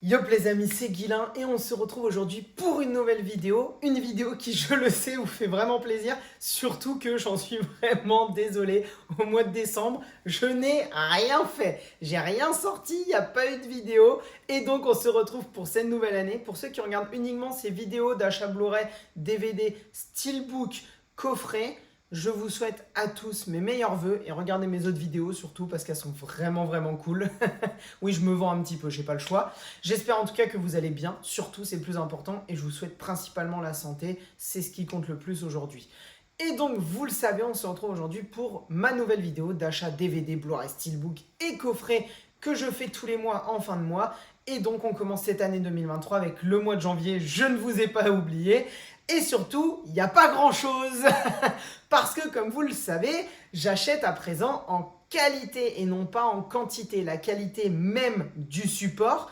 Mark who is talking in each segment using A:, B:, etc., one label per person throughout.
A: Yop les amis, c'est Guilin et on se retrouve aujourd'hui pour une nouvelle vidéo. Une vidéo qui, je le sais, vous fait vraiment plaisir. Surtout que j'en suis vraiment désolé. Au mois de décembre, je n'ai rien fait. J'ai rien sorti, il n'y a pas eu de vidéo. Et donc on se retrouve pour cette nouvelle année. Pour ceux qui regardent uniquement ces vidéos d'achat Blu-ray, DVD, Steelbook, coffret, je vous souhaite à tous mes meilleurs vœux et regardez mes autres vidéos surtout parce qu'elles sont vraiment cool. Oui, je me vends un petit peu, j'ai pas le choix. J'espère en tout cas que vous allez bien, surtout c'est le plus important et je vous souhaite principalement la santé, c'est ce qui compte le plus aujourd'hui. Et donc vous le savez, on se retrouve aujourd'hui pour ma nouvelle vidéo d'achat DVD, Blu-ray, Steelbook et coffret que je fais tous les mois en fin de mois. Et donc on commence cette année 2023 avec le mois de janvier, je ne vous ai pas oublié. Et surtout, il n'y a pas grand chose parce que comme vous le savez, j'achète à présent en qualité et non pas en quantité. La qualité même du support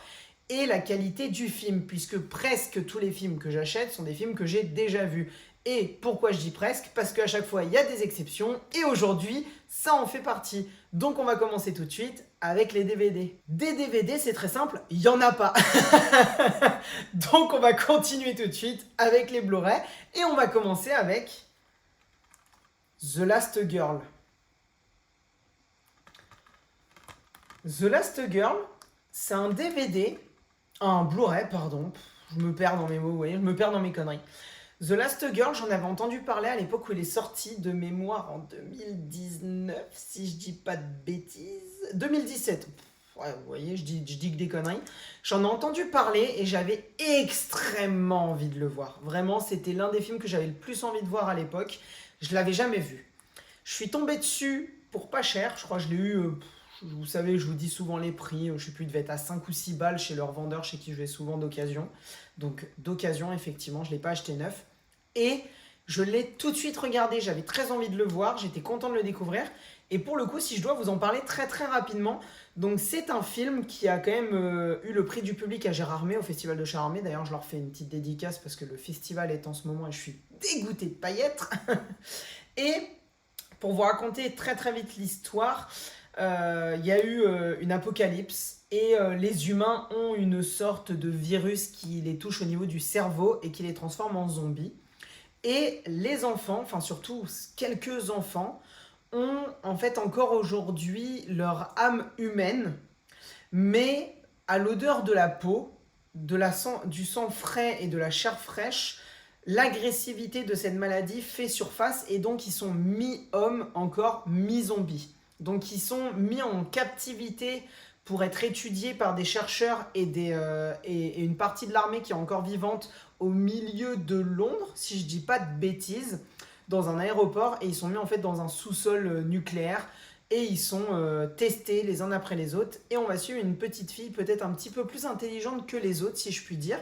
A: et la qualité du film, puisque presque tous les films que j'achète sont des films que j'ai déjà vus. Et pourquoi je dis presque? Parce qu'à chaque fois, il y a des exceptions, et aujourd'hui, ça en fait partie. Donc on va commencer tout de suite avec les DVD. Des DVD, c'est très simple, il n'y en a pas. Donc on va continuer tout de suite avec les Blu-ray, et on va commencer avec The Last Girl. The Last Girl, c'est un DVD, un Blu-ray, pardon, je me perds dans mes mots, vous voyez, je me perds dans mes conneries. The Last Girl, j'en avais entendu parler à l'époque où il est sorti de mémoire en 2019, si je dis pas de bêtises. 2017. Ouais, vous voyez, je dis que des conneries. J'en ai entendu parler et j'avais extrêmement envie de le voir. Vraiment, c'était l'un des films que j'avais le plus envie de voir à l'époque. Je l'avais jamais vu. Je suis tombé dessus pour pas cher. Je crois que je l'ai eu, vous savez, je vous dis souvent les prix. Je sais plus, il devait être à 5 ou 6 balles chez leur vendeur, chez qui je vais souvent d'occasion. Donc d'occasion, effectivement, je ne l'ai pas acheté neuf. Et je l'ai tout de suite regardé, j'avais très envie de le voir, j'étais content de le découvrir. Et pour le coup, si je dois vous en parler très rapidement, donc c'est un film qui a quand même eu le prix du public à Gérardmer, au Festival de Gérardmer. D'ailleurs, je leur fais une petite dédicace parce que le festival est en ce moment et je suis dégoûté de pas y être. Et pour vous raconter très vite l'histoire, y a eu une apocalypse et les humains ont une sorte de virus qui les touche au niveau du cerveau et qui les transforme en zombies. Et les enfants, enfin surtout quelques enfants, ont en fait encore aujourd'hui leur âme humaine, mais à l'odeur de la peau, du sang frais et de la chair fraîche, l'agressivité de cette maladie fait surface et donc ils sont mi-hommes, encore mi-zombies. Donc ils sont mis en captivité pour être étudiés par des chercheurs et une partie de l'armée qui est encore vivante au milieu de Londres, si je dis pas de bêtises, dans un aéroport, et ils sont mis en fait dans un sous-sol nucléaire et ils sont testés les uns après les autres, et on va suivre une petite fille peut-être un petit peu plus intelligente que les autres, si je puis dire.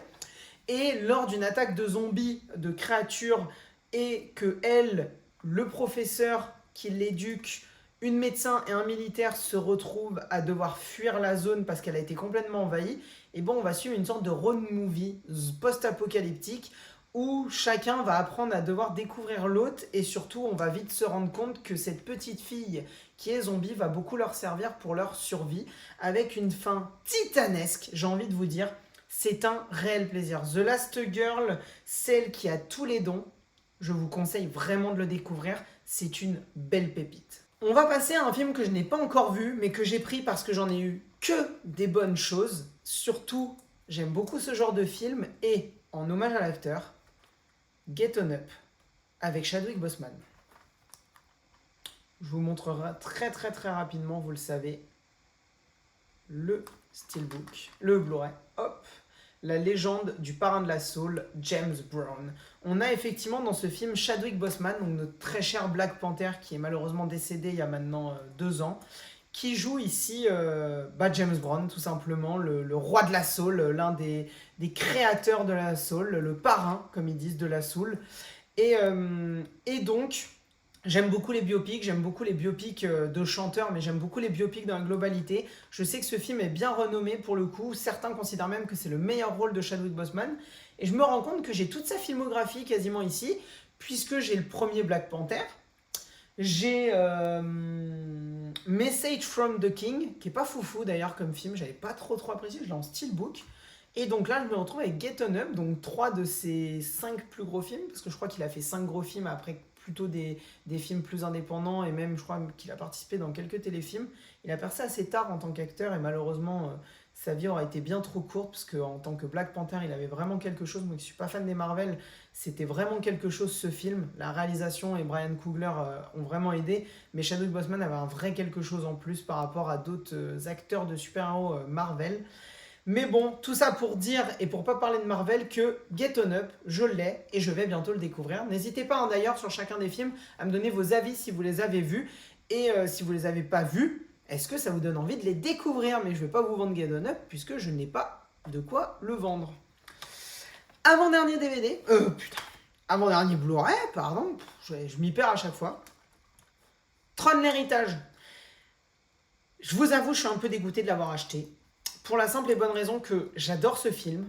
A: Et lors d'une attaque de zombies, de créatures, et que elle, le professeur qui l'éduque, une médecin et un militaire se retrouvent à devoir fuir la zone parce qu'elle a été complètement envahie, et bon, on va suivre une sorte de road movie post-apocalyptique où chacun va apprendre à devoir découvrir l'autre et surtout on va vite se rendre compte que cette petite fille qui est zombie va beaucoup leur servir pour leur survie avec une fin titanesque, j'ai envie de vous dire. C'est un réel plaisir. The Last Girl, celle qui a tous les dons, je vous conseille vraiment de le découvrir, c'est une belle pépite. On va passer à un film que je n'ai pas encore vu, mais que j'ai pris parce que j'en ai eu que des bonnes choses. Surtout, j'aime beaucoup ce genre de film et, en hommage à l'acteur, Get On Up avec Chadwick Boseman. Je vous montrerai très rapidement, vous le savez, le Steelbook, le Blu-ray, hop, la légende du parrain de la soul, James Brown. On a effectivement dans ce film Chadwick Boseman, donc notre très cher Black Panther qui est malheureusement décédé il y a maintenant 2 ans, qui joue ici James Brown, tout simplement, le roi de la soul, l'un des créateurs de la soul, le parrain, comme ils disent, de la soul. Et donc, j'aime beaucoup les biopics de chanteurs, mais j'aime beaucoup les biopics dans la globalité. Je sais que ce film est bien renommé pour le coup. Certains considèrent même que c'est le meilleur rôle de Chadwick Boseman. Et je me rends compte que j'ai toute sa filmographie quasiment ici, puisque j'ai le premier Black Panther. J'ai Message from the King, qui est pas foufou d'ailleurs comme film, j'avais pas trop apprécié, je l'ai en steelbook. Et donc là, je me retrouve avec Get On Up, donc 3 de ses 5 plus gros films, parce que je crois qu'il a fait 5 gros films, après plutôt des films plus indépendants, et même je crois qu'il a participé dans quelques téléfilms. Il a percé assez tard en tant qu'acteur, et malheureusement, sa vie aura été bien trop courte, parce qu'en tant que Black Panther, il avait vraiment quelque chose. Moi qui suis pas fan des Marvel, c'était vraiment quelque chose ce film. La réalisation et Brian Coogler ont vraiment aidé, mais Chadwick Boseman avait un vrai quelque chose en plus par rapport à d'autres acteurs de super-héros Marvel. Mais bon, tout ça pour dire et pour pas parler de Marvel que Get On Up, je l'ai et je vais bientôt le découvrir. N'hésitez pas d'ailleurs sur chacun des films à me donner vos avis si vous les avez vus et si vous les avez pas vus, est-ce que ça vous donne envie de les découvrir? Mais je vais pas vous vendre Get On Up puisque je n'ai pas de quoi le vendre. Avant-dernier DVD, avant-dernier Blu-ray, pardon, je m'y perds à chaque fois. Tron l'héritage. Je vous avoue, je suis un peu dégoûté de l'avoir acheté. Pour la simple et bonne raison que j'adore ce film,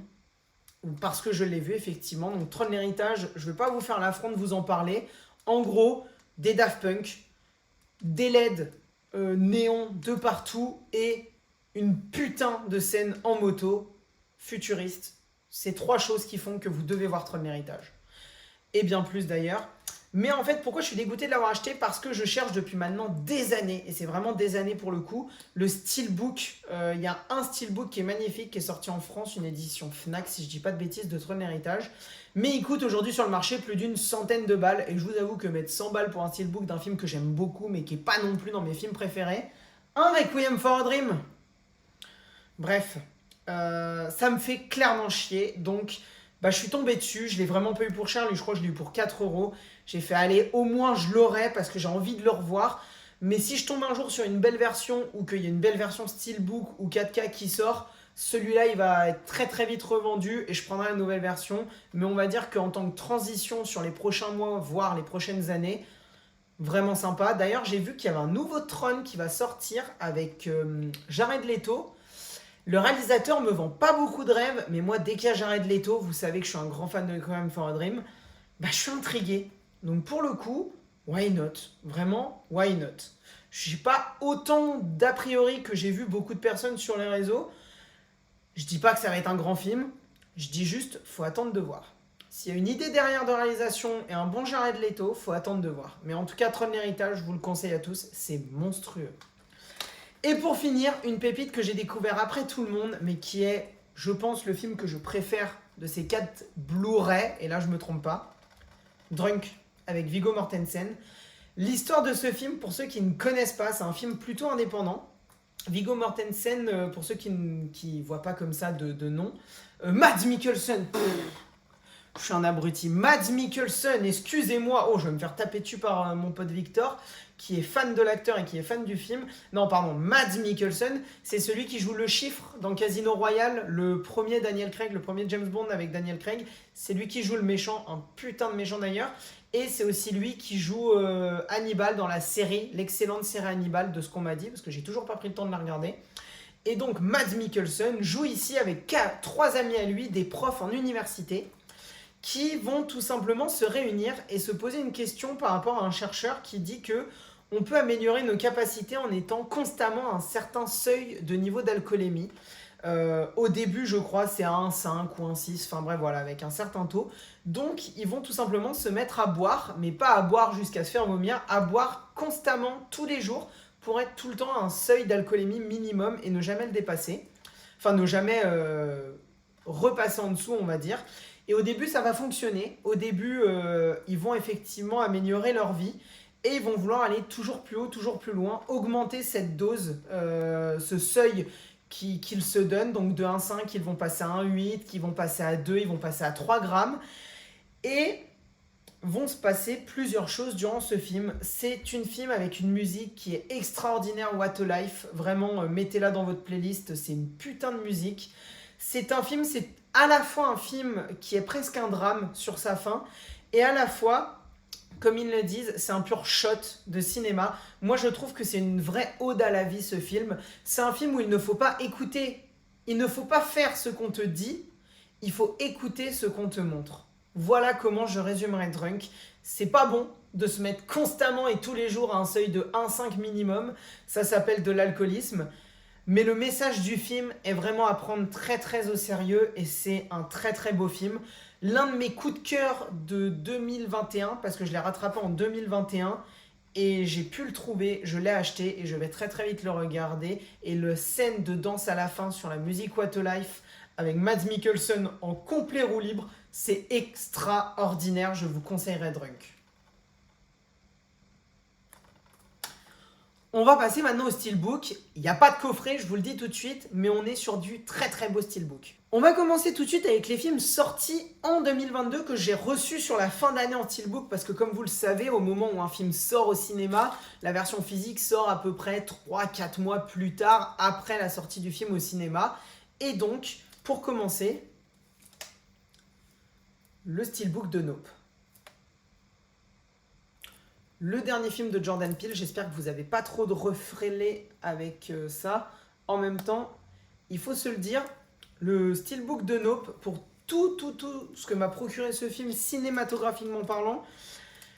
A: parce que je l'ai vu effectivement. Donc Tron l'héritage, je ne vais pas vous faire l'affront de vous en parler. En gros, des Daft Punk, des LED néons de partout et une putain de scène en moto futuriste. C'est 3 choses qui font que vous devez voir Tron l'héritage. Et bien plus d'ailleurs. Mais en fait, pourquoi je suis dégoûté de l'avoir acheté? Parce que je cherche depuis maintenant des années, et c'est vraiment des années pour le coup, le Steelbook. Il y a un Steelbook qui est magnifique, qui est sorti en France, une édition Fnac, si je dis pas de bêtises, de Tron l'héritage. Mais il coûte aujourd'hui sur le marché plus d'une centaine de balles, et je vous avoue que mettre 100 balles pour un Steelbook d'un film que j'aime beaucoup, mais qui est pas non plus dans mes films préférés, un Requiem for a Dream. Bref, ça me fait clairement chier, donc je suis tombé dessus, je l'ai vraiment pas eu pour cher, lui je crois que je l'ai eu pour 4 euros. J'ai fait aller, au moins je l'aurai parce que j'ai envie de le revoir. Mais si je tombe un jour sur une belle version ou qu'il y a une belle version Steelbook ou 4K qui sort, celui-là il va être très très vite revendu et je prendrai la nouvelle version. Mais on va dire qu'en tant que transition sur les prochains mois, voire les prochaines années, vraiment sympa. D'ailleurs, j'ai vu qu'il y avait un nouveau Tron qui va sortir avec Jared Leto. Le réalisateur me vend pas beaucoup de rêves, mais moi, dès qu'il y a Jared Leto, vous savez que je suis un grand fan de Requiem for a Dream, je suis intrigué. Donc pour le coup, why not? Vraiment, why not? Je n'ai pas autant d'a priori que j'ai vu beaucoup de personnes sur les réseaux. Je dis pas que ça va être un grand film, je dis juste, faut attendre de voir. S'il y a une idée derrière de réalisation et un bon Jared Leto, faut attendre de voir. Mais en tout cas, Tron l'héritage, je vous le conseille à tous, c'est monstrueux. Et pour finir, une pépite que j'ai découvert après tout le monde, mais qui est, je pense, le film que je préfère de ces 4 Blu-ray, et là je me trompe pas, Drunk, avec Viggo Mortensen. L'histoire de ce film, pour ceux qui ne connaissent pas, c'est un film plutôt indépendant. Viggo Mortensen, pour ceux qui ne voient pas comme ça de nom, Mads Mikkelsen, je suis un abruti. Mads Mikkelsen, excusez-moi. Oh, je vais me faire taper dessus par mon pote Victor, qui est fan de l'acteur et qui est fan du film. Non, pardon, Mads Mikkelsen, c'est celui qui joue le chiffre dans Casino Royale, le premier Daniel Craig, le premier James Bond avec Daniel Craig. C'est lui qui joue le méchant, un putain de méchant d'ailleurs. Et c'est aussi lui qui joue Hannibal dans la série, l'excellente série Hannibal, de ce qu'on m'a dit, parce que j'ai toujours pas pris le temps de la regarder. Et donc Mads Mikkelsen joue ici avec 3 amis à lui, des profs en université, qui vont tout simplement se réunir et se poser une question par rapport à un chercheur qui dit que on peut améliorer nos capacités en étant constamment à un certain seuil de niveau d'alcoolémie. Au début, je crois, c'est un 5 ou un 6, enfin bref, voilà, avec un certain taux. Donc, ils vont tout simplement se mettre à boire, mais pas à boire jusqu'à se faire vomir, à boire constamment, tous les jours, pour être tout le temps à un seuil d'alcoolémie minimum et ne jamais le dépasser. Enfin, ne jamais repasser en dessous, on va dire. Et au début, ça va fonctionner. Au début, ils vont effectivement améliorer leur vie et ils vont vouloir aller toujours plus haut, toujours plus loin, augmenter cette dose, ce seuil qu'ils se donnent. Donc de 1,5, ils vont passer à 1,8, ils vont passer à 2, ils vont passer à 3 grammes. Et vont se passer plusieurs choses durant ce film. C'est une film avec une musique qui est extraordinaire, What a Life. Vraiment, mettez-la dans votre playlist, c'est une putain de musique. C'est un film, c'est à la fois un film qui est presque un drame sur sa fin, et à la fois, comme ils le disent, c'est un pur shot de cinéma. Moi, je trouve que c'est une vraie ode à la vie, ce film. C'est un film où il ne faut pas écouter, il ne faut pas faire ce qu'on te dit, il faut écouter ce qu'on te montre. Voilà comment je résumerai Drunk. C'est pas bon de se mettre constamment et tous les jours à un seuil de 1,5 minimum. Ça s'appelle de l'alcoolisme. Mais le message du film est vraiment à prendre très très au sérieux et c'est un très très beau film. L'un de mes coups de cœur de 2021, parce que je l'ai rattrapé en 2021 et j'ai pu le trouver, je l'ai acheté et je vais très très vite le regarder. Et le scène de danse à la fin sur la musique What a Life avec Mads Mikkelsen en complet roue libre, c'est extraordinaire, je vous conseillerais Drunk. On va passer maintenant au steelbook. Il n'y a pas de coffret, je vous le dis tout de suite, mais on est sur du très très beau steelbook. On va commencer tout de suite avec les films sortis en 2022 que j'ai reçus sur la fin d'année en steelbook parce que comme vous le savez, au moment où un film sort au cinéma, la version physique sort à peu près 3-4 mois plus tard après la sortie du film au cinéma. Et donc, pour commencer, le steelbook de Nope. Le dernier film de Jordan Peele, j'espère que vous n'avez pas trop de refrélés avec ça. En même temps, il faut se le dire, le steelbook de Nope, pour tout ce que m'a procuré ce film cinématographiquement parlant,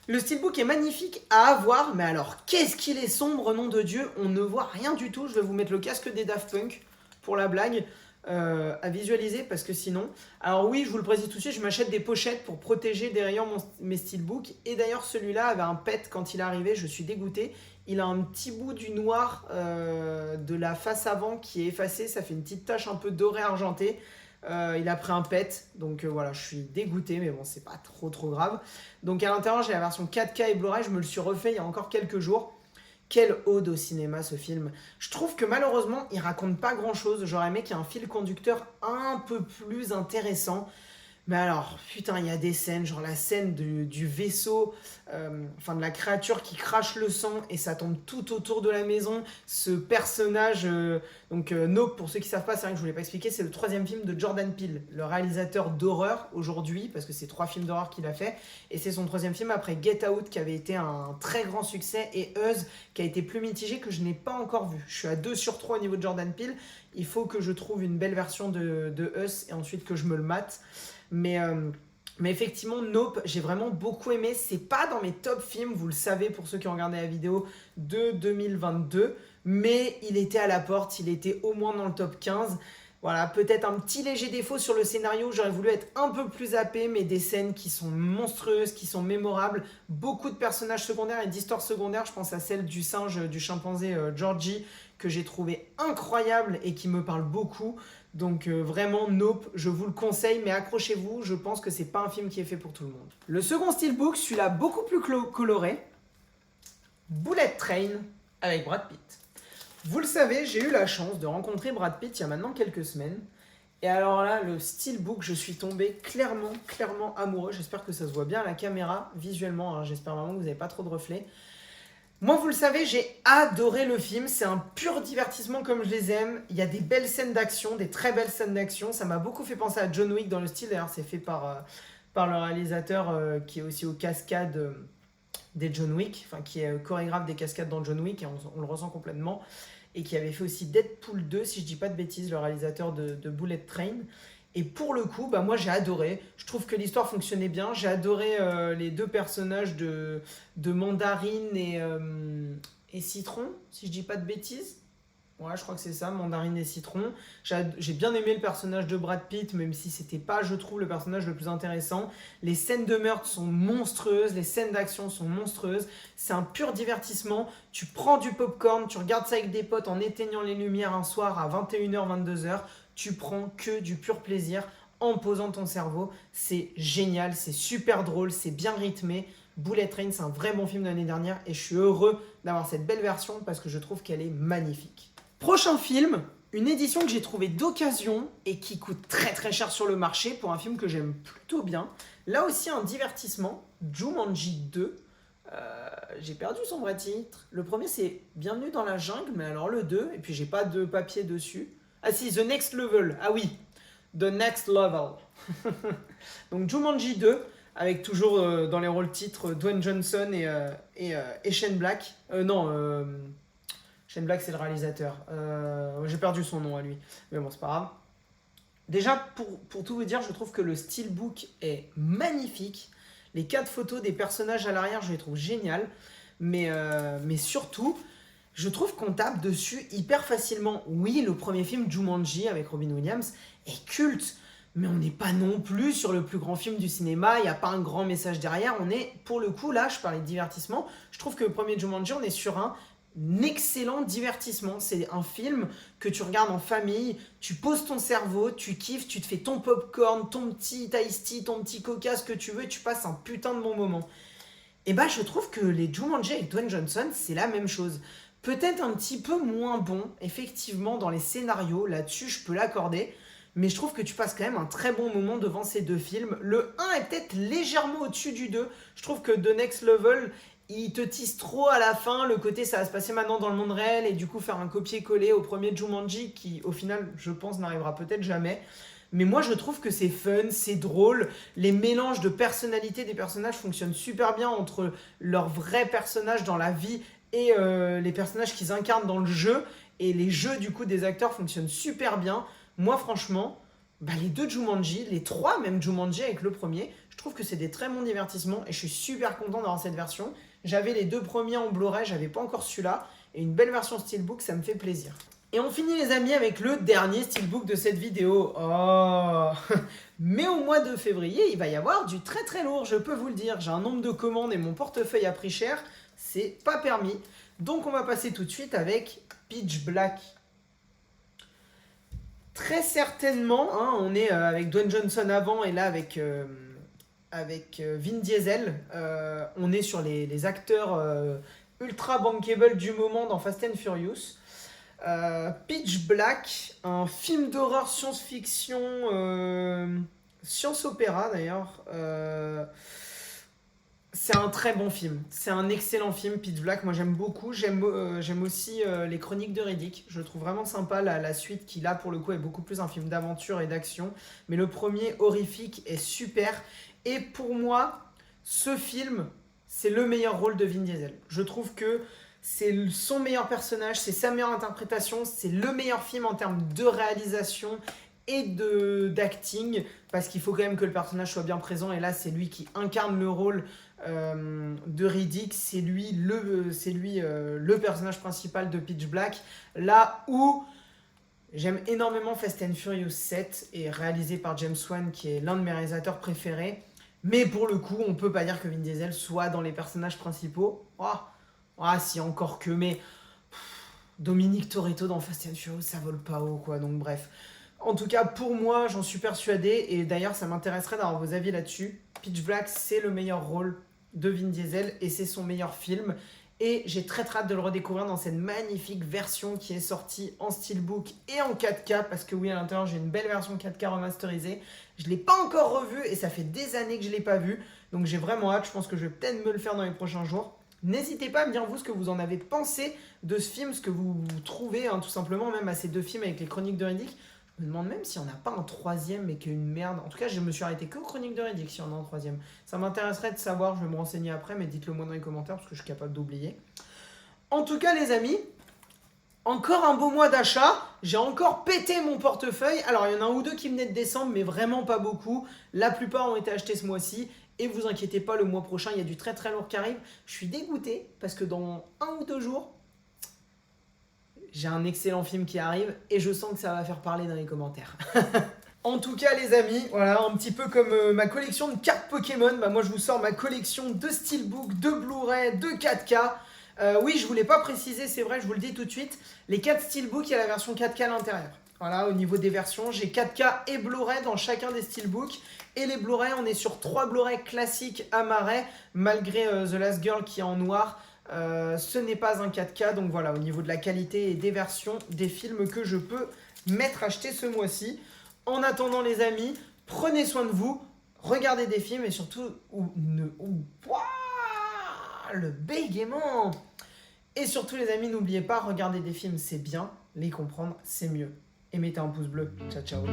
A: le steelbook est magnifique à avoir, mais alors qu'est-ce qu'il est sombre, nom de Dieu, on ne voit rien du tout. Je vais vous mettre le casque des Daft Punk pour la blague. À visualiser parce que sinon... Alors oui, je vous le précise tout de suite, je m'achète des pochettes pour protéger derrière mes steelbooks. Et d'ailleurs, celui-là avait un pet quand il est arrivé, je suis dégoûté. Il a un petit bout du noir de la face avant qui est effacé. Ça fait une petite tache un peu dorée argentée. Il a pris un pet, donc voilà, je suis dégoûté, mais bon, c'est pas trop grave. Donc à l'intérieur, j'ai la version 4K et Blu-ray, je me le suis refait il y a encore quelques jours. Quelle ode au cinéma ce film. Je trouve que malheureusement, il raconte pas grand chose. J'aurais aimé qu'il y ait un fil conducteur un peu plus intéressant. Mais alors, putain, il y a des scènes, genre la scène du vaisseau, enfin de la créature qui crache le sang et ça tombe tout autour de la maison. Ce personnage, Nope, pour ceux qui ne savent pas, c'est vrai que je ne vous l'ai pas expliqué, c'est le 3e film de Jordan Peele, le réalisateur d'horreur aujourd'hui, parce que c'est 3 films d'horreur qu'il a fait. Et c'est son 3e film après Get Out qui avait été un très grand succès et Us qui a été plus mitigé que je n'ai pas encore vu. Je suis à 2 sur 3 au niveau de Jordan Peele. Il faut que je trouve une belle version de Us et ensuite que je me le mate. Mais effectivement, Nope, j'ai vraiment beaucoup aimé. C'est pas dans mes top films, vous le savez pour ceux qui ont regardé la vidéo, de 2022. Mais il était à la porte, il était au moins dans le top 15. Voilà, peut-être un petit léger défaut sur le scénario. J'aurais voulu être un peu plus happé, mais des scènes qui sont monstrueuses, qui sont mémorables. Beaucoup de personnages secondaires et d'histoires secondaires. Je pense à celle du singe, du chimpanzé Georgie, que j'ai trouvé incroyable et qui me parle beaucoup. Donc vraiment, Nope, je vous le conseille, mais accrochez-vous, je pense que c'est pas un film qui est fait pour tout le monde. Le second steelbook, celui-là beaucoup plus coloré, Bullet Train avec Brad Pitt. Vous le savez, j'ai eu la chance de rencontrer Brad Pitt il y a maintenant quelques semaines. Et alors là, le steelbook, je suis tombé clairement amoureux. J'espère que ça se voit bien à la caméra, visuellement. Hein. J'espère vraiment que vous n'avez pas trop de reflets. Moi, vous le savez, j'ai adoré le film. C'est un pur divertissement comme je les aime. Il y a des belles scènes d'action, des très belles scènes d'action. Ça m'a beaucoup fait penser à John Wick dans le style. D'ailleurs, c'est fait par le réalisateur qui est aussi aux cascades des John Wick, enfin qui est chorégraphe des cascades dans John Wick, et on le ressent complètement. Et qui avait fait aussi Deadpool 2, si je dis pas de bêtises, le réalisateur de Bullet Train. Et pour le coup, bah moi j'ai adoré. Je trouve que l'histoire fonctionnait bien. J'ai adoré les 2 personnages de Mandarine et Citron, si je dis pas de bêtises. Ouais, je crois que c'est ça, Mandarine et Citron. J'ai bien aimé le personnage de Brad Pitt, même si c'était pas, je trouve, le personnage le plus intéressant. Les scènes de meurtre sont monstrueuses, les scènes d'action sont monstrueuses. C'est un pur divertissement. Tu prends du popcorn, tu regardes ça avec des potes en éteignant les lumières un soir à 21h, 22h. Tu prends que du pur plaisir en posant ton cerveau. C'est génial, c'est super drôle, c'est bien rythmé. Bullet Train, c'est un vrai bon film de l'année dernière et je suis heureux d'avoir cette belle version parce que je trouve qu'elle est magnifique. Prochain film, une édition que j'ai trouvée d'occasion et qui coûte très cher sur le marché pour un film que j'aime plutôt bien. Là aussi un divertissement, Jumanji 2. J'ai perdu son vrai titre. Le premier c'est Bienvenue dans la jungle, mais alors le 2, et puis j'ai pas de papier dessus. Ah si, The Next Level, ah oui, The Next Level. Donc Jumanji 2, avec toujours dans les rôles titres Dwayne Johnson et Shane Black. Shane Black, c'est le réalisateur. J'ai perdu son nom à lui. Mais bon, c'est pas grave. Déjà, pour tout vous dire, je trouve que le steelbook est magnifique. Les 4 photos des personnages à l'arrière, je les trouve géniales. Mais surtout, je trouve qu'on tape dessus hyper facilement. Oui, le premier film, Jumanji, avec Robin Williams, est culte, mais on n'est pas non plus sur le plus grand film du cinéma, il n'y a pas un grand message derrière, on est, pour le coup, là, je parlais de divertissement, je trouve que le premier Jumanji, on est sur un excellent divertissement. C'est un film que tu regardes en famille, tu poses ton cerveau, tu kiffes, tu te fais ton popcorn, ton petit iced tea, ton petit coca, ce que tu veux, et tu passes un putain de bon moment. Et bah je trouve que les Jumanji avec Dwayne Johnson, c'est la même chose. Peut-être un petit peu moins bon, effectivement, dans les scénarios, là-dessus je peux l'accorder, mais je trouve que tu passes quand même un très bon moment devant ces deux films. Le 1 est peut-être légèrement au-dessus du 2. Je trouve que The Next Level, il te tisse trop à la fin, le côté ça va se passer maintenant dans le monde réel, et du coup faire un copier-coller au premier Jumanji, qui au final, je pense, n'arrivera peut-être jamais. Mais moi je trouve que c'est fun, c'est drôle, les mélanges de personnalités des personnages fonctionnent super bien entre leurs vrais personnages dans la vie et les personnages qu'ils incarnent dans le jeu, et les jeux du coup des acteurs fonctionnent super bien. Moi franchement, bah, les deux Jumanji, les trois même Jumanji avec le premier, je trouve que c'est des très bons divertissements et je suis super content d'avoir cette version. J'avais les deux premiers en Blu-ray, j'avais pas encore celui-là, et une belle version Steelbook, ça me fait plaisir. Et on finit les amis avec le dernier Steelbook de cette vidéo. Oh mais au mois de février, il va y avoir du très très lourd, je peux vous le dire. J'ai un nombre de commandes et mon portefeuille a pris cher, c'est pas permis. Donc on va passer tout de suite avec Pitch Black. Très certainement, hein, on est avec Dwayne Johnson avant et là avec Vin Diesel. On est sur les acteurs ultra bankable du moment dans Fast and Furious. Pitch Black, un film d'horreur science-fiction, science-opéra d'ailleurs. C'est un très bon film, c'est un excellent film, Pitch Black, moi j'aime beaucoup, j'aime aussi les Chroniques de Riddick, je le trouve vraiment sympa, la suite qui là pour le coup est beaucoup plus un film d'aventure et d'action, mais le premier, Horrifique, est super, et pour moi, ce film, c'est le meilleur rôle de Vin Diesel. Je trouve que c'est son meilleur personnage, c'est sa meilleure interprétation, c'est le meilleur film en termes de réalisation et d'acting, parce qu'il faut quand même que le personnage soit bien présent, et là c'est lui qui incarne le rôle de Riddick, c'est lui le personnage principal de Pitch Black, là où j'aime énormément Fast and Furious 7, et réalisé par James Wan, qui est l'un de mes réalisateurs préférés, mais pour le coup on peut pas dire que Vin Diesel soit dans les personnages principaux. Si encore que, mais Dominique Toretto dans Fast and Furious, ça vole pas haut quoi, donc bref. En tout cas, pour moi, j'en suis persuadé, et d'ailleurs, ça m'intéresserait d'avoir vos avis là-dessus. Pitch Black, c'est le meilleur rôle de Vin Diesel, et c'est son meilleur film. Et j'ai très hâte de le redécouvrir dans cette magnifique version qui est sortie en Steelbook et en 4K, parce que oui, à l'intérieur, j'ai une belle version 4K remasterisée. Je ne l'ai pas encore revu, et ça fait des années que je ne l'ai pas vu. Donc j'ai vraiment hâte, je pense que je vais peut-être me le faire dans les prochains jours. N'hésitez pas à me dire vous ce que vous en avez pensé de ce film, ce que vous trouvez, hein, tout simplement, même à ces deux films avec les Chroniques de Riddick. Je me demande même s'il n'y en a pas un troisième, mais qu'une merde. En tout cas, je me suis arrêté que aux Chroniques de Riddick s'il y en a un troisième. Ça m'intéresserait de savoir, je vais me renseigner après, mais dites-le moi dans les commentaires parce que je suis capable d'oublier. En tout cas, les amis, encore un beau mois d'achat. J'ai encore pété mon portefeuille. Alors, il y en a un ou deux qui venaient de décembre, mais vraiment pas beaucoup. La plupart ont été achetés ce mois-ci. Et vous inquiétez pas, le mois prochain, il y a du très très lourd qui arrive. Je suis dégoûté parce que dans 1 ou 2 jours, j'ai un excellent film qui arrive et je sens que ça va faire parler dans les commentaires. En tout cas les amis, voilà, un petit peu comme ma collection de cartes Pokémon, bah moi je vous sors ma collection de Steelbook, de Blu-ray, de 4K. Oui, je voulais pas préciser, c'est vrai, je vous le dis tout de suite, les 4 Steelbook, il y a la version 4K à l'intérieur. Voilà, au niveau des versions, j'ai 4K et Blu-ray dans chacun des Steelbook. Et les Blu-ray, on est sur 3 Blu-ray classiques à marais, malgré The Last Girl qui est en noir. Ce n'est pas un 4K, donc voilà, au niveau de la qualité et des versions des films que je peux m'être acheté ce mois-ci. En attendant les amis, prenez soin de vous, regardez des films et surtout, le bégaiement. Et surtout les amis, n'oubliez pas, regarder des films c'est bien, les comprendre c'est mieux. Et mettez un pouce bleu. Ciao ciao.